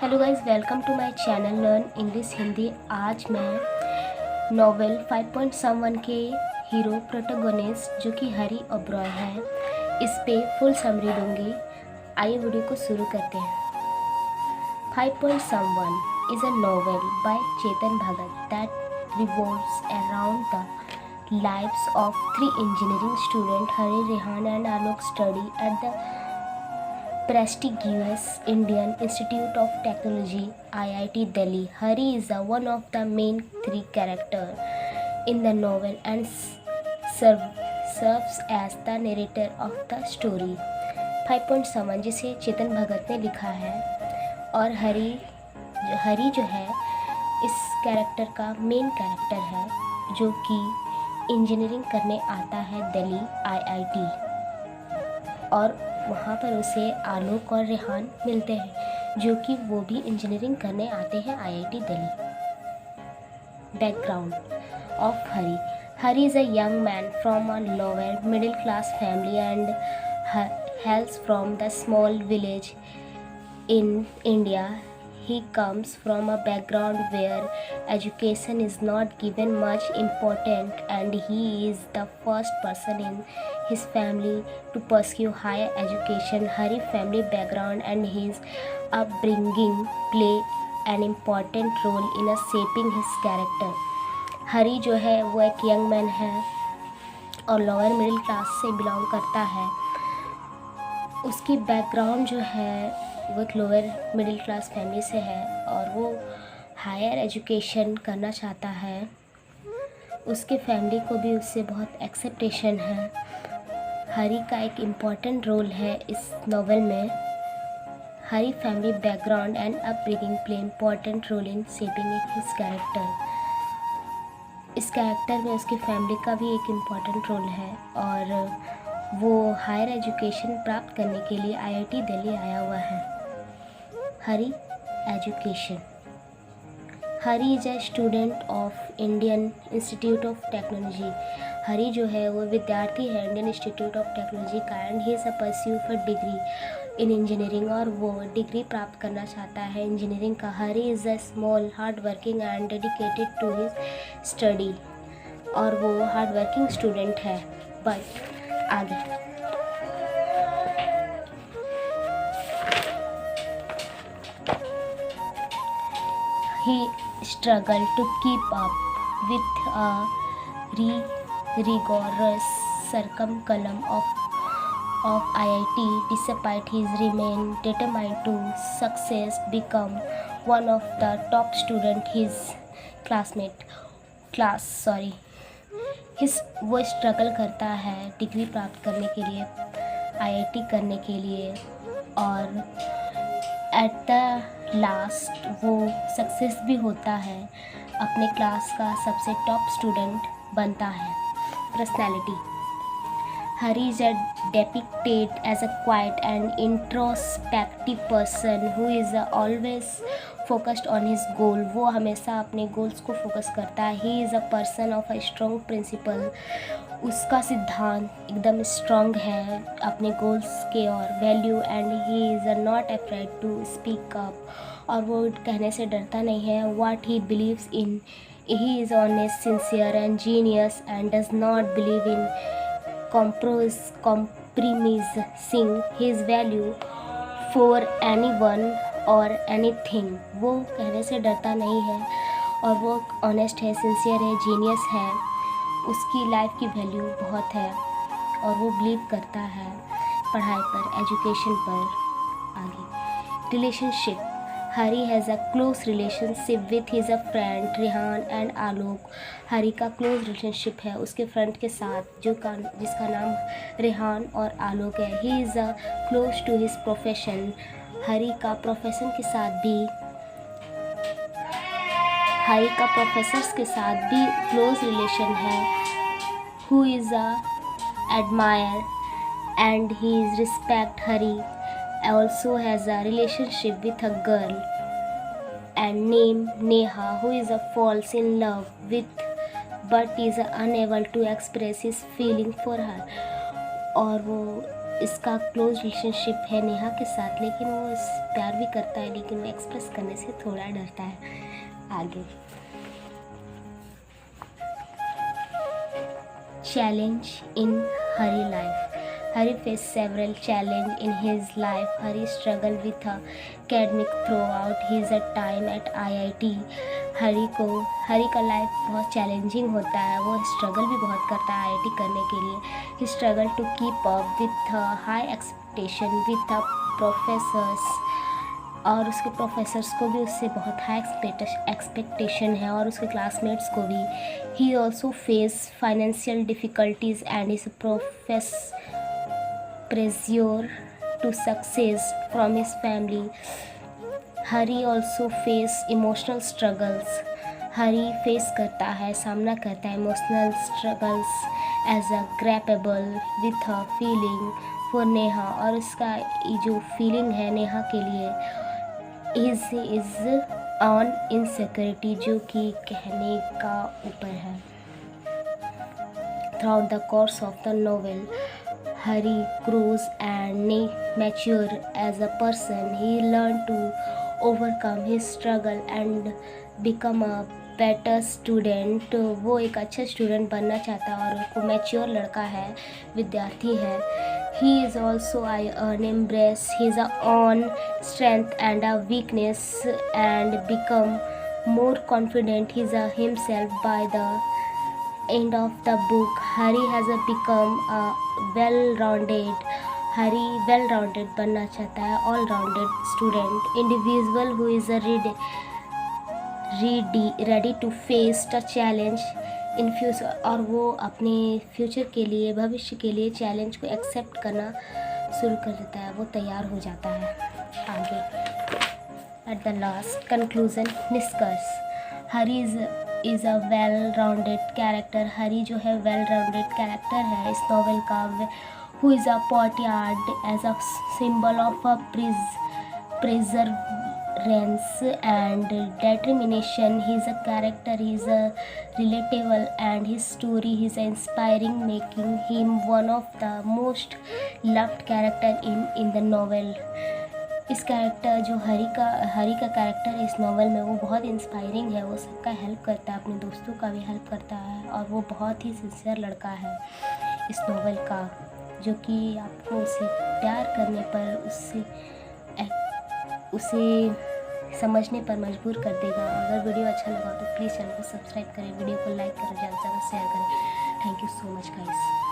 Hello guys, welcome to my channel learn English Hindi. आज मैं novel 5.1 के हीरो प्रोटोगोनिस्ट जो कि हरी ओबरॉय है, इस पे फुल समरी दूंगी। आइए वीडियो को शुरू करते हैं। 5.1 is a novel by Chetan Bhagat that revolves around the lives of three engineering students, Hari, Rehan and Alok, study at the prestigious Indian Institute of Technology (IIT) Delhi. Hari is one of the main three characters in the novel and serves as the narrator of the story. 5.7 जिसे चेतन भगत ने लिखा है और हरी जो है इस character का main character है जो कि इंजीनियरिंग करने आता है दिल्ली IIT, और वहाँ पर उसे आलोक और रेहान मिलते हैं जो कि वो भी इंजीनियरिंग करने आते हैं IIT Delhi. Background of Hari is a young man from a lower middle class family and hails from the small village in India. He comes from a background where education is not given much importance, and he is the first person in his family to pursue higher education. Hari's family background and his upbringing play an important role in shaping his character. हरी जो है वो एक young man है और lower middle class से belong करता है। उसकी बैकग्राउंड जो है वो एक लोअर मिडिल क्लास फैमिली से है और वो हायर एजुकेशन करना चाहता है। उसके फैमिली को भी उससे बहुत एक्सेप्टेशन है। हरी का एक इम्पॉर्टेंट रोल है इस नॉवेल में। Hari family background and upbringing play important role in shaping his character. इस कैरेक्टर में उसकी फैमिली का भी एक इम्पॉर्टेंट रोल है और वो हायर एजुकेशन प्राप्त करने के लिए IIT दिल्ली आया हुआ है। Hari education. Hari is a student of Indian Institute of Technology. Hari जो है वो विद्यार्थी है इंडियन इंस्टीट्यूट ऑफ टेक्नोलॉजी का and he is a pursue for degree in engineering, और वो डिग्री प्राप्त करना चाहता है इंजीनियरिंग का। Hari is a small hard working and dedicated to his study, और वो हार्ड वर्किंग स्टूडेंट है। बट आगे he struggled to keep up with a rigorous curriculum of IIT. Despite his remain determined to success, become one of the top student his वो struggle करता है degree प्राप्त करने के लिए, IIT करने के लिए, और एट द लास्ट वो सक्सेस भी होता है, अपने क्लास का सबसे टॉप स्टूडेंट बनता है। Personality. Hari is depicted as a quiet and introspective person who is always focused on his goal. वो हमेशा अपने गोल्स को फोकस करता है। He is a person of a strong principle. उसका सिद्धांत एकदम स्ट्रॉन्ग है अपने गोल्स के और value, and he is not afraid to speak up, और वो कहने से डरता नहीं है। What he believes in, he is honest, sincere and genius and does not believe in compromising his value for anyone or anything. वो कहने से डरता नहीं है और वो ऑनेस्ट है, सिंसियर है, जीनियस है। उसकी लाइफ की वैल्यू बहुत है और वो बिलीव करता है पढ़ाई पर, एजुकेशन पर। आगे relationship. Hari has a close relationship with his a friend Rehan and Alok. Hari का क्लोज रिलेशनशिप है उसके फ्रेंड के साथ जिसका नाम रेहान और आलोक है। He is a close to his profession. Hari का प्रोफेसर्स के साथ भी क्लोज रिलेशन है। Who is a admire and he is respect. Hari also has a relationship with a girl and named Neha, who is falls in love with but is unable to express his feeling for her. और वो इसका close relationship है नेहा के साथ, लेकिन वो प्यार भी करता है, लेकिन वो एक्सप्रेस करने से थोड़ा डरता है। आगे challenge in Hari life. Hari faced several challenges in his life. Hari struggled with academic throughout his time at IIT. हरी का लाइफ बहुत चैलेंजिंग होता है, वो स्ट्रगल भी बहुत करता है IIT करने के लिए। He struggle to keep up with high expectation with professors, और उसके प्रोफेसर्स को भी उससे बहुत हाई एक्सपेक्टेशन है, और उसके क्लासमेट्स को भी। He also face financial difficulties and his pressure to success from his family. Hari also face emotional struggles. Hari face करता है, सामना करता है emotional struggles as a grapple with a feeling for Neha, और उसका जो फीलिंग है नेहा के लिए इज़ ऑन इनसिक्योरिटी, जो कि कहने का ऊपर है। Through the course of the novel Hari grows and mature as a person. He learned to overcome his struggle and become a better student. वो एक अच्छा स्टूडेंट बनना चाहता है, और वो मैच्योर लड़का है, विद्यार्थी है। He is also an embrace his own strength and a weakness and become more confident himself by the end of the book. Hari has become a well-rounded बनना चाहता है, all-rounded student, individual who is ready to face the challenge in future, और वो अपने future के लिए, भविष्य के लिए चैलेंज को एक्सेप्ट करना शुरू कर देता है, वो तैयार हो जाता है। आगे एट द लास्ट कंक्लूजन, निष्कर्ष, Hari is a well rounded character. Hari जो है वेल राउंडेड कैरेक्टर है इस नॉवेल का, who is a portrayed as a symbol of a perseverance and determination. He is a character, he is a relatable, and his story is inspiring, making him one of the most loved character in the novel. इस character जो हरी का character इस novel में, वो बहुत inspiring है, वो सबका हेल्प करता है, अपने दोस्तों का भी हेल्प करता है, और वो बहुत ही सिंसियर लड़का है इस नॉवल का, जो कि आपको उसे प्यार करने पर उसे समझने पर मजबूर कर देगा। अगर वीडियो अच्छा लगा तो प्लीज़ चैनल को सब्सक्राइब करें, वीडियो को लाइक करें, ज़्यादा से ज़्यादा शेयर करें। Thank you so much guys.